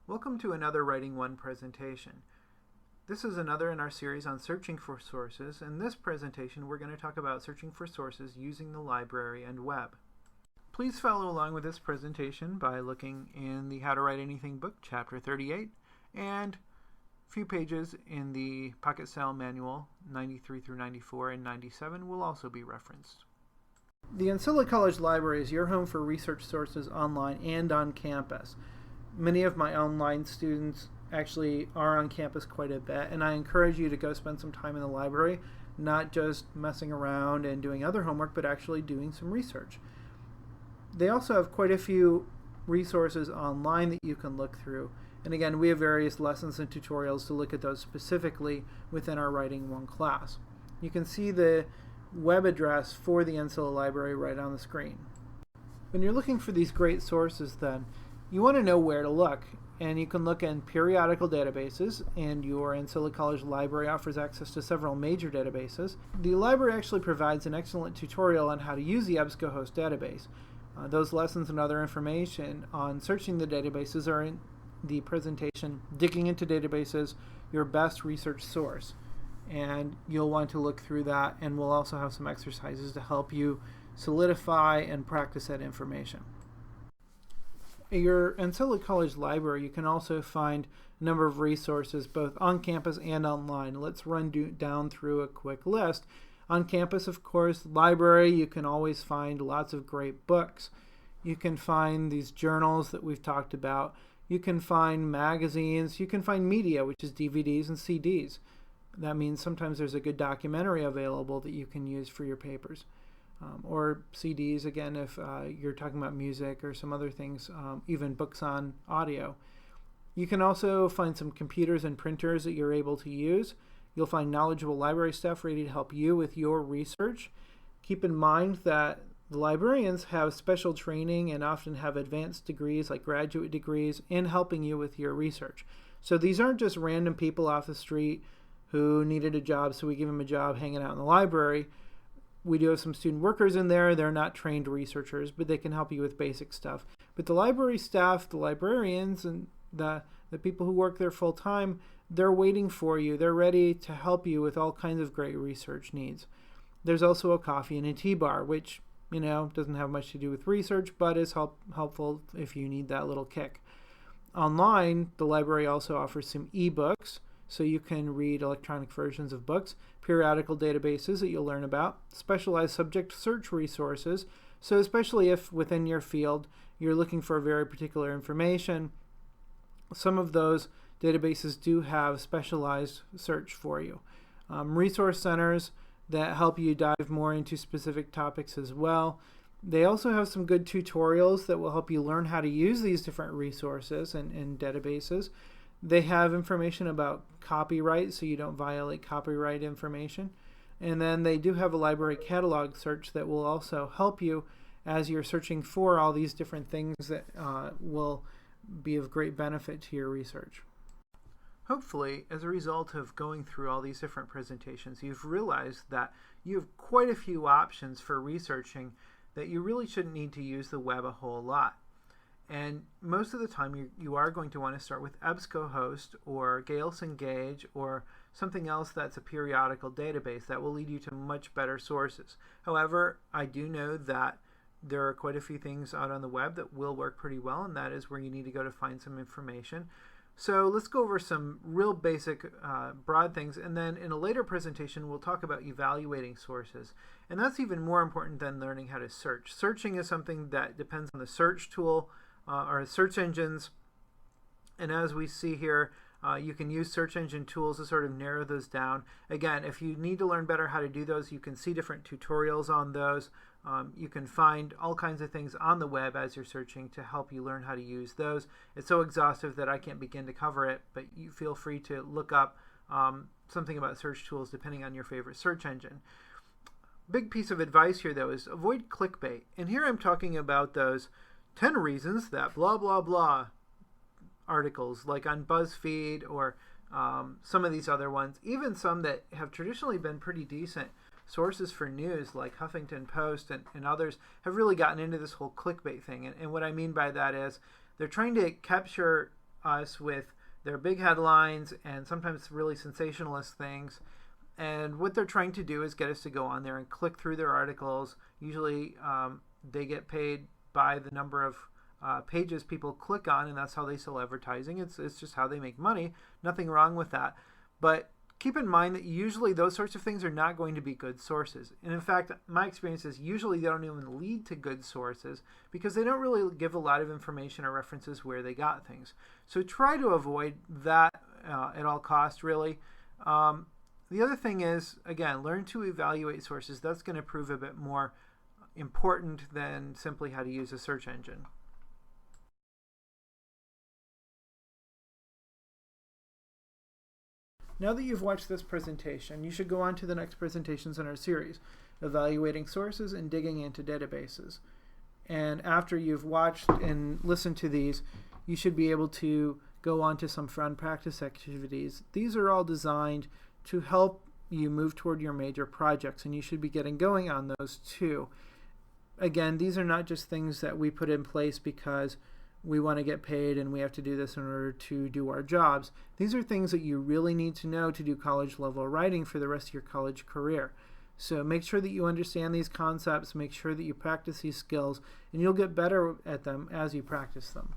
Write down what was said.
Welcome to another Writing 1 presentation. This is another in our series on searching for sources. In this presentation, we're going to talk about searching for sources using the library and web. Please follow along with this presentation by looking in the How to Write Anything book, Chapter 38, and a few pages in the Pocket Style Manual, 93 through 94 and 97 will also be referenced. The Ancilla College Library is your home for research sources online and on campus. Many of my online students actually are on campus quite a bit, and I encourage you to go spend some time in the library, not just messing around and doing other homework, but actually doing some research. They also have quite a few resources online that you can look through. And again, we have various lessons and tutorials to look at those specifically within our Writing 1 class. You can see the web address for the Ancilla Library right on the screen. When you're looking for these great sources then, you want to know where to look, and you can look in periodical databases, and your Ancilla College Library offers access to several major databases. The library actually provides an excellent tutorial on how to use the EBSCOhost database. Those lessons and other information on searching the databases are in the presentation, Digging into Databases, Your Best Research Source. And you'll want to look through that, and we'll also have some exercises to help you solidify and practice that information. At your Ancilla College Library, you can also find a number of resources both on campus and online. Let's run down through a quick list. On campus, of course, library, you can always find lots of great books. You can find these journals that we've talked about. You can find magazines. You can find media, which is DVDs and CDs. That means sometimes there's a good documentary available that you can use for your papers. Or CDs, again, if you're talking about music or some other things, even books on audio. You can also find some computers and printers that you're able to use. You'll find knowledgeable library staff ready to help you with your research. Keep in mind that the librarians have special training and often have advanced degrees like graduate degrees in helping you with your research. So these aren't just random people off the street who needed a job, so we give them a job hanging out in the library. We do have some student workers in there. They're not trained researchers, but they can help you with basic stuff. But the library staff, the librarians, and the people who work there full time, they're waiting for you. They're ready to help you with all kinds of great research needs. There's also a coffee and a tea bar, which, doesn't have much to do with research, but is helpful if you need that little kick. Online, the library also offers some ebooks, so you can read electronic versions of books, periodical databases that you'll learn about, specialized subject search resources, so especially if within your field you're looking for very particular information, some of those databases do have specialized search for you. Resource centers that help you dive more into specific topics as well. They also have some good tutorials that will help you learn how to use these different resources and databases. They have information about copyright, so you don't violate copyright information. And then they do have a library catalog search that will also help you as you're searching for all these different things that will be of great benefit to your research. Hopefully, as a result of going through all these different presentations, you've realized that you have quite a few options for researching that you really shouldn't need to use the web a whole lot. And most of the time you are going to want to start with EBSCOhost or Gales Engage or something else that's a periodical database that will lead you to much better sources. However, I do know that there are quite a few things out on the web that will work pretty well, and that is where you need to go to find some information. So let's go over some real basic broad things, and then in a later presentation we'll talk about evaluating sources. And that's even more important than learning how to search. Searching is something that depends on the search tool or search engines, and as we see here, you can use search engine tools to sort of narrow those down. Again, if you need to learn better how to do those, you can see different tutorials on those. You can find all kinds of things on the web as you're searching to help you learn how to use those. It's so exhaustive that I can't begin to cover it, but you feel free to look up something about search tools depending on your favorite search engine. Big piece of advice here though is avoid clickbait. And here I'm talking about those 10 reasons that blah blah blah articles like on BuzzFeed or some of these other ones, even some that have traditionally been pretty decent sources for news like Huffington Post and others have really gotten into this whole clickbait thing. And what I mean by that is they're trying to capture us with their big headlines and sometimes really sensationalist things. And what they're trying to do is get us to go on there and click through their articles. Usually they get paid by the number of pages people click on, and that's how they sell advertising. It's just how they make money. Nothing wrong with that. But keep in mind that usually those sorts of things are not going to be good sources. And in fact, my experience is usually they don't even lead to good sources because they don't really give a lot of information or references where they got things. So try to avoid that at all costs, really. The other thing is, again, learn to evaluate sources. That's going to prove a bit more important than simply how to use a search engine. Now that you've watched this presentation, you should go on to the next presentations in our series, evaluating sources and digging into databases. And after you've watched and listened to these, you should be able to go on to some fun practice activities. These are all designed to help you move toward your major projects, and you should be getting going on those too. Again, these are not just things that we put in place because we want to get paid and we have to do this in order to do our jobs. These are things that you really need to know to do college level writing for the rest of your college career. So make sure that you understand these concepts, make sure that you practice these skills, and you'll get better at them as you practice them.